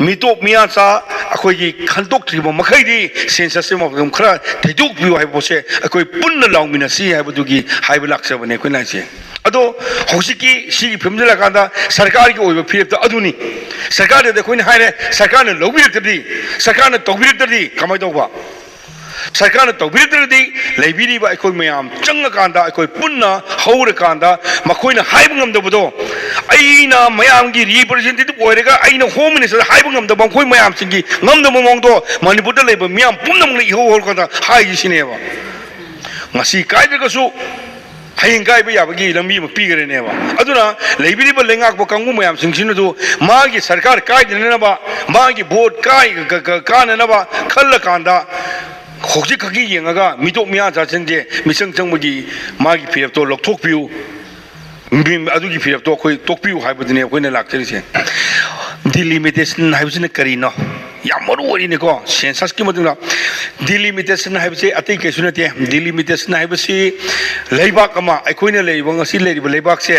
मीटोप मियाचा अखोई खंतोक्ट्रिब मखैदी सेंसस मफम खरा थैदोक्पियो हाइबोसे अखोई पुन्न लाउमिनसी हाइबदुगी हाइब लाक्सबने कोइनासे अदो हौसिकी सिगी फिमजला कांदा सरकार की ओइबा फिरेप्ता अदुनी सरकार दे कोइन हाइरे सरकार ने लौबिरतदी सरकार ने तौबिरतदी कमाय तौबा सरकार ने तौबिरतदी लेबिरीबा अखोई मयाम चंगकांदा अखोई पुन्ना हौरकांदा मखोइना हाइब ngамदबदो अइना मयाम की रिप्रेजेंटेटिव ओइरेगा अइना होम मिनिस्टर हाइब ngамदब मखोइ मयाम सिंगी ngамदब मोंगदो मणिपुरदा लेबा मयाम पुन्नमने इहो होरकांदा हाइजिसिनेबा ngasi काइदगसु हयें गायब याबगी लंबी म पीगरेनेबा अदुना लेबिरीबा लेंगाकबो कांगु मयाम सिंगसिनदु मागी सरकार काइदनेनबा मागी वोट काननबा खल्लकांदा खोजी खगी येंगा मिटोक मिया जाचनजे मिसंग चंगबगी मागी फिरतो लौथोकपियु अदुगी फिरतो अखोई तोकपियु हाइबदने अखोइना लाक्चरिसे डिलिमिटेशन हाइबसिने करिनो याम मरुवरिनेको सेंसस की मदुना डिलिमिटेशन हाइबसे अतै कैसु नते डिलिमिटेशन हाइबसी लेबाक अमा अखोइना लेबा ngasi लेरिबा लेबाक से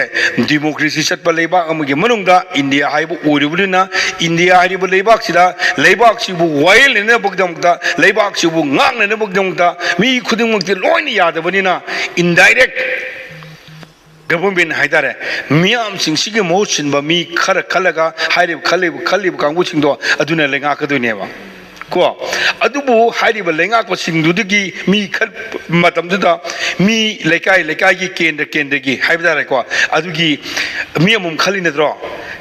डेमोक्रेसी चटपा लेबाक अमगे मनुंगदा इंडिया हाइबो ओरिबुलिना इंडिया हाइबो लेबाक सिदा लेबाक सिबु वाइल ने बगदमदा लेबाक सिबु ngang ने बगदमदा मी खुदिंगमक्ति लोइन यादबनिना इनडायरेक्ट गवर्नमेंट हाइदारे मियाम सिंसिगे मोचिनबा मी खर खलगा हाइरिब खलिब कांगु सिंदो अदुना लेंगा कदुनेबा को अदुबु हाइरिब लेंगा को सिंदुदगी मी खल मतमदुदा मी लेकाई की केंद्र की हाइबदारे को अदुगी मियामुम खलिनद्रो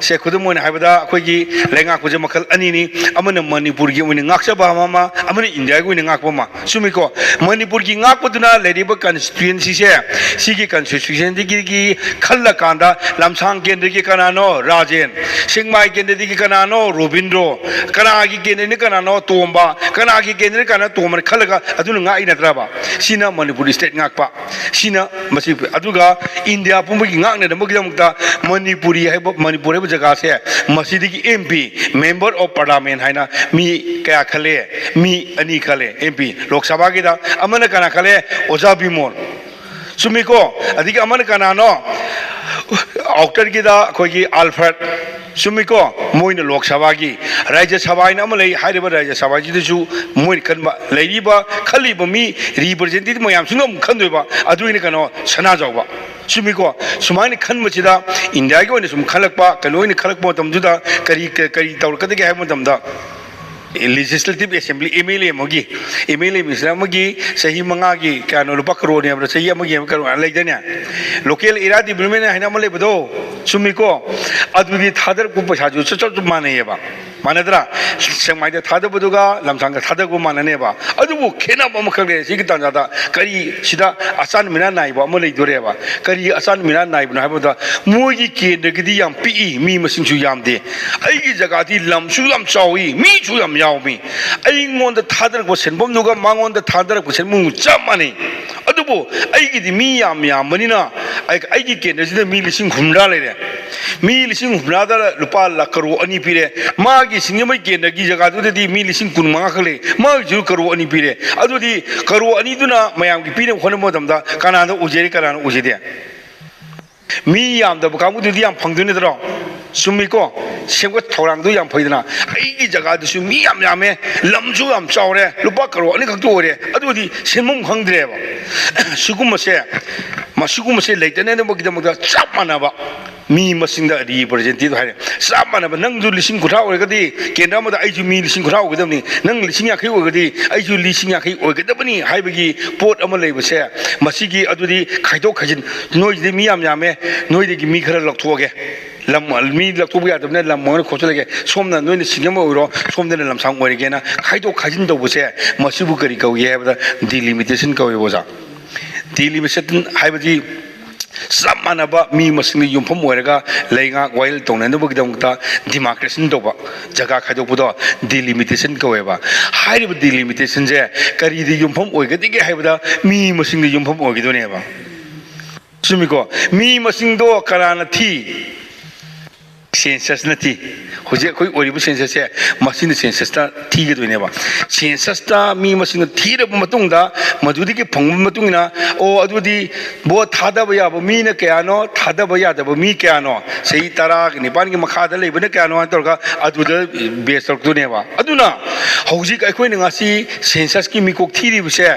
से खुदमोन हाइबदा अखोगी लेंगा को मखल अनिनी अमन मणिपुर की ओइन ngakchaba mama अमन इंडिया की ओइन ngakpama सुमिको मणिपुर की ngakपदुना लेरिब कॉन्स्टिट्यूएंसी से सिगी कॉन्स्टिट्यूशन की खल्ला कांदा लमसांग केंद्र की कनानो राजेन सिंगमाई केंद्र की कनानो रोबिंद्रो कनागी केंद्र की कनानो तोंबा कनागी केंद्र कना तोमर खलगा अदुन ngai natraba sina Manipur state ngakpa sina मसी अदुगा इंडिया पुंबगी ngakne दमगदमता मणिपुरी है मणिपुर जगह से मसीदी की एमपी मेंबर ऑफ पार्लियामेंट है ना मी क्या खले मी अनी खले एमपी लोकसभा की दा अमन कना खले ओजा बिमोन सुमिको अधिक अमन कना नो आउटर की दा कोई अल्फ्रेड सुमिको मोइन लोकसभा की राज्यसभा इन अमले हाइरेबा राज्यसभा जिदसु मोइन खनबा लेरिबा खलिबा मी रिप्रेजेंटेटिव मयाम सुंगम खनदोबा अदुइन कनो सना जावबा सुमिको सुमाइन खनमचिदा इंडिया की ओइन सुम खलकपा कलोइन खलकपो तमजुदा करी तौरकदगे हाइब मतमदा लेजिस्लेटिव असेंबली एमएलए मिसरामगी सही मंगागी क्या नो लुपा करोड़ ने सही अमगी करोड़ लेदने लोकल एरिया डेवलपमेंट है ना मलेबदो सुमिको अदुदी थादर को पैसा जो चच मानेबा मानद्रा सेंमाइदा थादबदुगा लमसांग थादगो माननेबा अदुबु खेनाबा मखले सिगी तांजादा करी सिदा आसान मिना नाइबा मलेदोरेबा करी आसान मिना नाइबना हाबदा मोगी केंद्रगदी याम पी मी मसिंसु यामदे आइगी जगाती लमसु याम चावी मी छु याम यावमी आइंगोंद थादरगो सेनबमदुगा मांगोंद थादरगो सेनमु चामाने अदुबु आइगी मी याम यामबनिना आइगी केंद्रसिदा मी लिसिंग हुमरा लेरे मी लिसिंग हुमरादा लुपा लाख करोड़ अनि पिरे मागी सिंगमई केंद्रगी जगह मी लिसिंग कुन मंगा खले मागी करोड़ अनि पिरे अदुदी करोड़ अनि दुना मयाम की पिरे होन मोदमदा कनादा उजेरे कनाना उजेदे मी याम द बकामुदुदी याम फंगदुनेद्रो सुमिको सेमको थौरांगदु याम फैदना आइगी जगह दुसु मी याम यामे लमसु याम चावरे लुपा करोड़ अनि खक्तु ओरे अदुदी सेमम खंगद्रेबा सुगुमसे लेतने बगिदमदा चाप मानबा मी मसिंदा रिप्रेजेंटेटिव है साब मानबा नंगजु लिसिंग खुथा ओरगदी केंद्र मदा आइजु मी लिसिंग खुथा ओगदमनी नंग लिसिंग याखै ओगदी आइजु लिसिंग याखै ओगदबनी हाइबगी पोट अमा लेबसे मसिगी अदुदी खाइदो खाजिन नोइदि मी याम यामे नोइदि मी खरा लक्थोगे लम मी लक्थोबा यादबने लम मन खोचलगे सोमना नोइनि सिंगम ओइरो सोमदने लमसांग ओरिगेना खाइदो खाजिन दौबसे मसिबु करी कौये हेबदा डिलिमिटेशन कौये बोजा डिलिमिटेशन हाइबदी सब मानबा मी मसिंग युमफम ओरगा लेंगा वाइल तौननबगदमता डेमोक्रेसी तौबा जगह खाइदोबदो डिलिमिटेशन कौयेबा हाइरिब डिलिमिटेशन जे करीदि युमफम ओइगदिगे हाइबदा मी मसिंग युमफम ओइगदोनेबा सुमिको मी मसिंग दो कराना थी सेंसस नती हुजे कोई ओरिबु सेंसस से मशीन सेंसस ता थीगे दोनेबा सेंसस ता मी मशीन थीरब मतुंगदा मदुदी के फंग मतुंगना ओ अदुदी बो थादब याब मी न कयानो थादब यादब मी कयानो सही तरा निपान के मखादा लेबने कयानो तोरगा अदुद बेस तोर दोनेबा अदुना हुजे अखोय नंगासी सेंसस की मिकोक थीरिबसे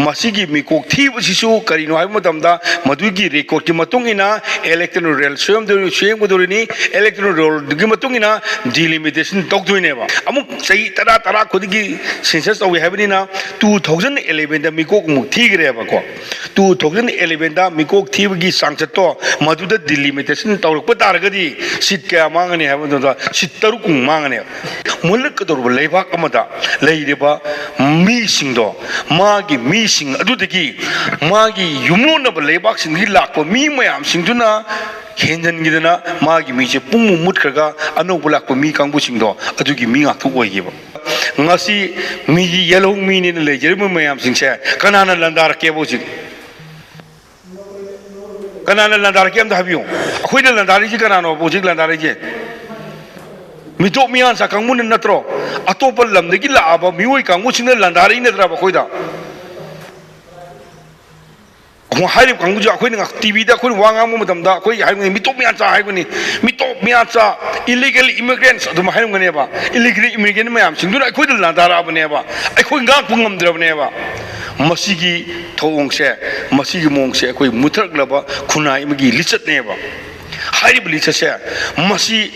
मसीगी मिकोक थीबसिसु करिनो हाय मतमदा मदुगी रिकॉर्ड की मतुंगिना इलेक्ट्रॉनिक रेल स्वयं दो स्वयं बदोरिनी इलेक्ट्रॉनिक रोल की मतुंगिना डिलिमिटेशन तौदोइनेबा अमुक सही तरा तरा खुदगी सेंसस तौवे हायबनिना 2011 दा मिकोक मु थीग्रेबा को 2011 दा मिकोक थीबगी सांगचतो मदुदा डिलिमिटेशन तौरक तारगदी सीट क्या मांगने हायबनदा सीट तरुक मांगने मुलक तौरब लेबाक अमदा लेरिबा मीसिंगदो मागी मीसिंग अदुदगी मागी युमलोनब लेबाक सिंगी लाकपो मी मयाम सिंगदुना हेंजनगिदना मागी मीचे पुंग मुटखरगा अनोब लाकपो मी कांगबुसिंगदो अदुगी मी गाथु ओइगेबा ngasi mi yellow mi ni le jermu mayam singse kanana landar ke boji kanana landar ke am da habiyo khoi na landar ji kanano boji landar ji mi to mian sa kangmun natro atopal lam de gi la aba mi oi kangmu sing landar ni natra ba khoi da ko harim kangbu ja khoi na tv da khoi wanga mu madam da khoi harim mi to mian sa haibani mi to mian sa illegal immigrants adu ma harim gane ba illegal immigrant mayam sing duna khoi da landar abane ba ai khoi ngak pungam drabane ba masigi thong masigi mong se khoi muthak laba khunai magi lichat ne ba harib lichat se masi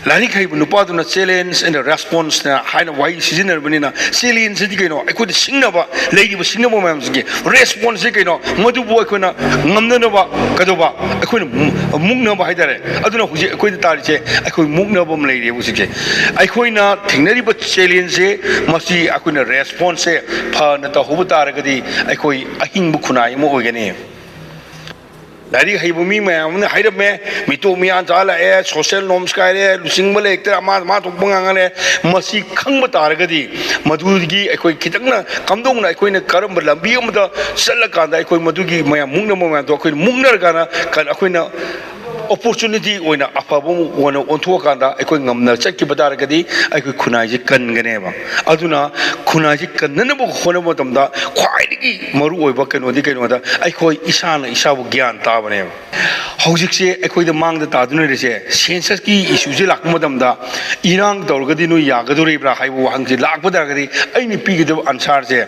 lani khai bu nupa duna challenge and response na haina wai seasoner banina challenge ji kaino aikoi singna ba lady ba singna ba mayam ji response ji kaino madu bu aikoi na ngamna na ba kado ba aikoi mukna ba haidare aduna huji aikoi tari che aikoi mukna ba mlai re bu ji aikoi na thingnari ba challenge se masi aikoi na response se pha na ta hu ta ra gadi aikoi ahing bu khunai mo oigane dari haibumi me amne hairab me mito mian jala e social norms ka re lusing bale ekta ma to banga le masi khang ba tar gadi madugi ekoi khitang na kamdong na ekoi na karam lambi am da sala ka da ekoi madugi maya mungna mo ma do ekoi mungnar ka na kan ekoi na opportunity oina apabu wona onto ka da ekoi ngamna chakki badar gadi ekoi khunai ji kan gane ba aduna khunai ji kan na bo khona mo tam da khwai gi maru oi ba keno di keno da ekoi isana isabu gyan ta bane hojik se ekoi da mang da ta duna re se census ki issue je lak mo tam da irang dor gadi no ya gadori bra haibu hang ji lak badar gadi ai ni pi gi da answer je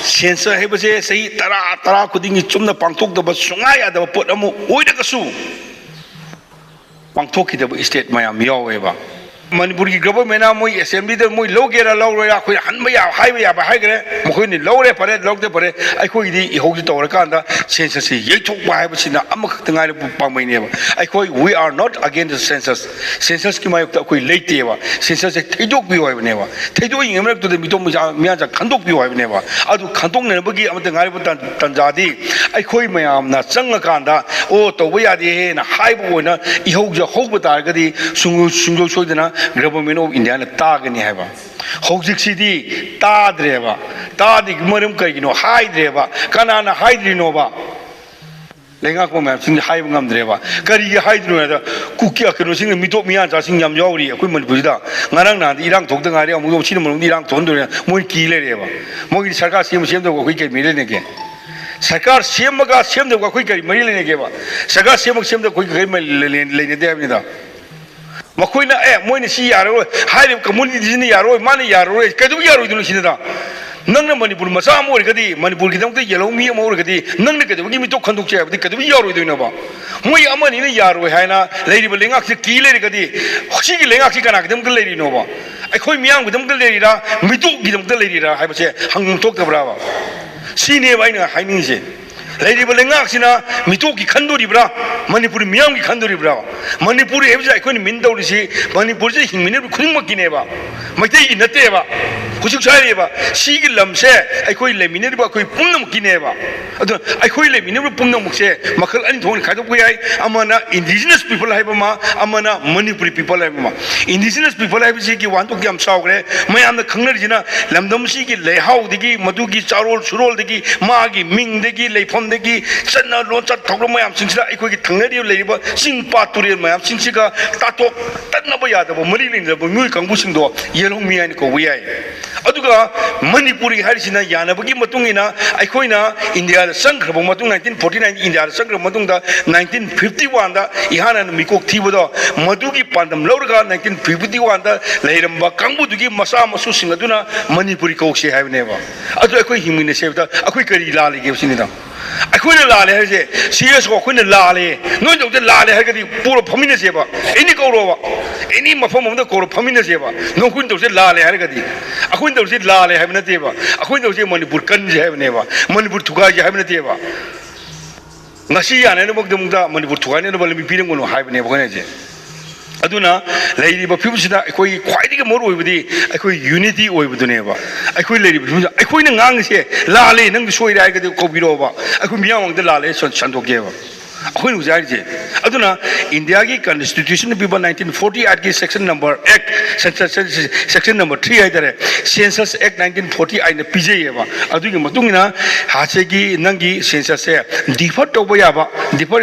census he ba se sei tara khuding chumna pangthok da ba sunga ya da pot amu oi da kasu pangthok ki da state mayam yawe ba manipur ki government na moi assembly da moi logera lawra khoi hanba ya haiba ya ba haigre mkhoi ni lawre pare logde pare ai khoi di i hog ji tawra kan da census si yeithok ba haiba sina amak tangai bu pangmai ne ba ai khoi we are not against the census ki mayok ta khoi leite ba census se theidok bi hoiba ne ba theidok ing amrak to de mitom miya ja khandok bi hoiba ne ba adu khandok ne ba gi amat ngai bu tanjadi ai khoi mayam na chang kan da o to ba ya de na haibu na i hog ja hog ba tar ga di sungjo soidana government of India na tagani haiba hojik sidi tadreba tadi marum kaigino haidreba kanana haidrino ba lenga ko ma sing haib ngam dreba kari ge haidrino da kukia keno sing mito miya ja sing yam yawri akoi manipur da ngarang na irang thok da ngari amu chhin mon irang thon do moi ki le reba moi sarkar sem do ko ke mile ne ke sarkar sem do ko koi kari mile ne ke ba sarkar sem do koi kari mile ne de abni da makoina moina si yaro haire community ni yaro mani yaro kadu yaro dinu sinada nang na manipur masa mo gadi manipur ki dang te yellow mi mo gadi nang ne kadu gi mi to khanduk che abdi kadu yaro dinu ba moi amani ni yaro haina leiri ba lengak se ki le gadi hosi gi lengak si kana gdam gal leiri no ba ai khoi miang gdam gal leiri ra mi to gi dam gal leiri ra hai ba se hang tok ta bra ba si ne ba ina hai ni se leiri ba lengak sina mi to gi khandori bra manipur miang gi khandori bra manipur hebja ikoi min dawri si manipur je hingmine khung ma kine ba mai te inate ba ꯍꯧꯖꯤꯛ ꯁꯥꯏꯔꯤꯕ ꯁꯤꯒꯤ ꯂꯝꯁꯦ ꯑꯩꯈꯣꯏ ꯂꯩꯃꯤꯟꯅꯔꯤꯕ ꯑꯩꯈꯣꯏ ꯄꯨꯝꯅꯃꯛꯀꯤꯅꯦꯕ ꯑꯗꯨ ꯑꯩꯈꯣꯏ ꯂꯩꯃꯤꯟꯅꯔꯤꯕ ꯄꯨꯝꯅꯃꯛꯁꯦ ꯃꯈꯜ ꯑꯅꯤ ꯊꯣꯛꯅ ꯈꯥꯏꯗꯣꯛꯄ ꯌꯥꯏ ꯑꯃꯅ ꯏꯟꯗꯤꯖꯤꯅꯁ ꯄꯤꯄꯜ ꯍꯥꯏꯕ ꯑꯃ ꯑꯃꯅ ꯃꯅꯤꯄꯨꯔꯤ ꯄꯤꯄꯜ ꯍꯥꯏꯕ ꯑꯃ ꯏꯟꯗꯤꯖꯤꯅꯁ ꯄꯤꯄꯜ ꯍꯥꯏꯕꯁꯤꯒꯤ ꯋꯥꯍꯟꯊꯣꯛ ꯌꯥꯝ ꯆꯥꯎꯈ꯭ꯔꯦ ꯃꯌꯥꯝꯅ ꯈꯪꯅꯔꯤꯁꯤꯅ ꯂꯝꯗꯝꯁꯤꯒꯤ ꯂꯩꯍꯥꯎꯗꯒꯤ ꯃꯗꯨꯒꯤ ꯆꯥꯔꯣꯜ ꯁꯨꯔꯣꯜꯗꯒꯤ ꯃꯥꯒꯤ ꯃꯤꯡꯗꯒꯤ ꯂꯩꯐꯝꯗꯒꯤ ꯆꯠꯅ ꯂꯣꯟꯆꯠ ꯊꯧꯔꯝ ꯃꯌꯥꯝꯁꯤꯡꯁꯤꯗ ꯑꯩꯈꯣꯏꯒꯤ ꯊꯪꯅꯔꯤꯕ ꯂꯩꯔꯤꯕ ꯆꯤꯡ ꯄꯥꯠ ꯇꯨꯔꯦꯜ ꯃꯌꯥꯝꯁꯤꯡꯁꯤꯒ ꯇꯥꯊꯣꯛ ꯇꯠꯅꯕ ꯌꯥꯗꯕ ꯃꯔꯤ ꯂꯩꯅꯕ ꯃꯤꯑꯣꯏ ꯀꯥꯡꯕꯨꯁꯤꯡꯗꯣ ꯌꯦꯜꯍꯧꯃꯤ ꯍꯥꯏꯅ ꯀꯧꯕ ꯌꯥꯏ ꯑꯗꯨꯒ ꯃꯅꯤꯄꯨꯔꯤ ꯍꯥꯏꯔꯤꯁꯤꯅ ꯌꯥꯅꯕꯒꯤ ꯃꯇꯨꯡ ꯏꯟꯅ ꯑꯩꯈꯣꯏꯅ ꯏꯟꯗꯤꯌꯥꯗ ꯆꯪꯈ꯭ꯔꯕ ꯃꯇꯨꯡ 1949 ꯏꯟꯗꯤꯌꯥꯗ ꯆꯪꯈ꯭ꯔꯕ ꯃꯇꯨꯡꯗ 1951ꯗ ꯏꯍꯥꯟ ꯍꯥꯟꯅ ꯃꯤꯀꯣꯛ ꯊꯤꯕꯗꯣ ꯃꯗꯨꯒꯤ ꯄꯥꯟꯗꯝ ꯂꯧꯔꯒ 1951ꯗ ꯂꯩꯔꯝꯕ ꯀꯥꯡꯕꯨꯗꯨꯒꯤ ꯃꯆꯥ ꯃꯁꯨꯁꯤꯡ ꯑꯗꯨꯅ ꯃꯅꯤꯄꯨꯔꯤ ꯀꯧꯁꯦ ꯍꯥꯏꯕꯅꯦꯕ ꯑꯗꯨ ꯑꯩꯈꯣꯏ ꯍꯤꯡꯃꯤꯟꯅꯁꯦꯕꯗ ꯑꯩꯈꯣꯏ ꯀꯔꯤ ꯂꯥꯜꯂꯤꯒꯦ ꯁꯤꯅꯤꯗ ꯑꯩꯈꯣꯏꯅ ꯂꯥꯜꯂꯦ ꯍꯥꯏꯁꯦ ꯁꯤꯔꯁꯨ ꯑꯩꯈꯣꯏꯅ ꯂꯥꯜꯂꯦ ꯅꯣꯏ ꯇꯧꯗꯦ ꯂꯥꯜꯂꯦ ꯍꯥꯏꯔꯒꯗꯤ ꯄꯨꯔ ꯐꯝꯃꯤꯟꯅꯁꯦꯕ ꯑꯦꯅꯤ ꯀꯧꯔꯣꯕ ꯑꯦꯅꯤ ꯃꯐꯝ ꯑꯃꯗ ꯀꯧꯔ ꯐꯝꯃꯤꯟꯅꯁꯦꯕ ꯅꯣꯏꯈꯣꯏꯅ ꯇꯧꯁꯦ ꯂꯥꯜꯂꯦ ꯍꯥꯏꯔꯒꯗꯤ ꯑꯩꯈꯣꯏꯅ ꯇꯧꯁꯦ ꯂꯥꯜꯂꯦ ꯍꯥꯏꯕ ꯅꯠꯇꯦꯕ ꯑꯩꯈꯣꯏꯅ ꯇꯧꯁꯦ ꯃꯅꯤꯄꯨꯔ ꯀꯟꯁꯦ ꯍꯥꯏꯕꯅꯦꯕ ꯃꯅꯤꯄꯨꯔ ꯊꯨꯒꯥꯏꯁꯦ ꯍꯥꯏꯕ ꯅꯠꯇꯦꯕ ngasi yanayanamakdamukta manipur thugainanaba lambi piramgono haibane bkhanaje aduna leiriba phibusida akhoi khwaidiga mor oibadi akhoi unity oibaduneba akhoi leiriba phibusida akhoi na ngangse lale nang soira aigadi kobiroba akhoi miyamangda lale sandokeba akhoi nujaije aduna india gi constitution biba 1948 gi section number act section number 3 haidare census act 1948 na pijeyeba adugi matungina hase gi nangi census se defer toba yaba defer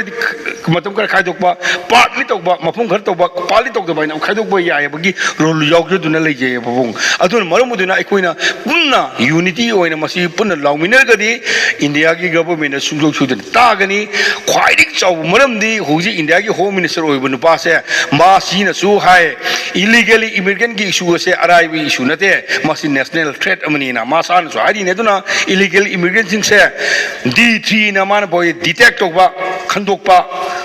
matam kar khaidokba partly toba mafum ghar toba partly tokba ina khaidokba yayabagi role yawgduna leje babung aduna marumuduna aikoina punna unity oina masi punna lawminar gadi india gi government na sungjok sudan tagani khwaidik chaw maramdi hoji india gi home minister oibu nupa se ma sina su hai illegally immigrant gi issue se arrive issue nate masi national threat amani na ma san so hari ne duna illegal immigrant sing se d3 na man boy detect toba khandokpa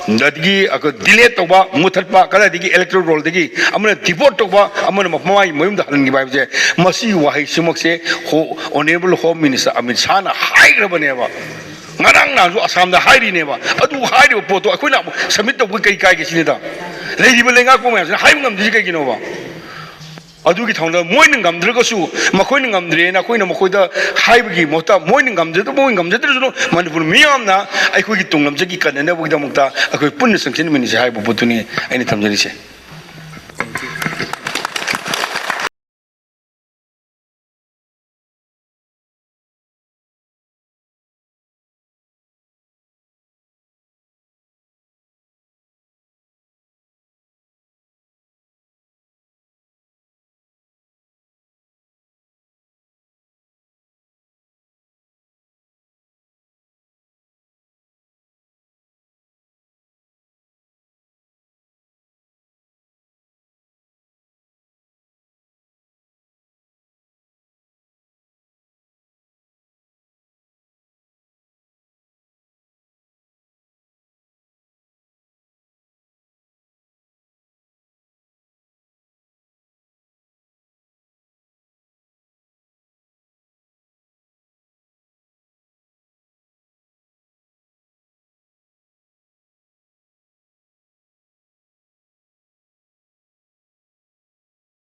ndagi ak delete toba muthatpa kala digi electoral roll digi amana deport toba amana mafmai mayum da halangi bai se masi wahai simak se honorable home minister amit sana hai grabane ba ngarang na ju asam da hairi ne ba adu hairi poto akoina submit to kai kai ge sinida leidiba lenga ko ma hai ngam di kai gino ba adu gi thongda moin ngam drga su makoi ngam dre na koina makoi da haiba gi mota moin ngam de to moin ngam de dru manipur miyam na ai ko gi tunglam jagi kan na bu da mukta akoi pun sangchen mini se haiba potuni aini thamjari se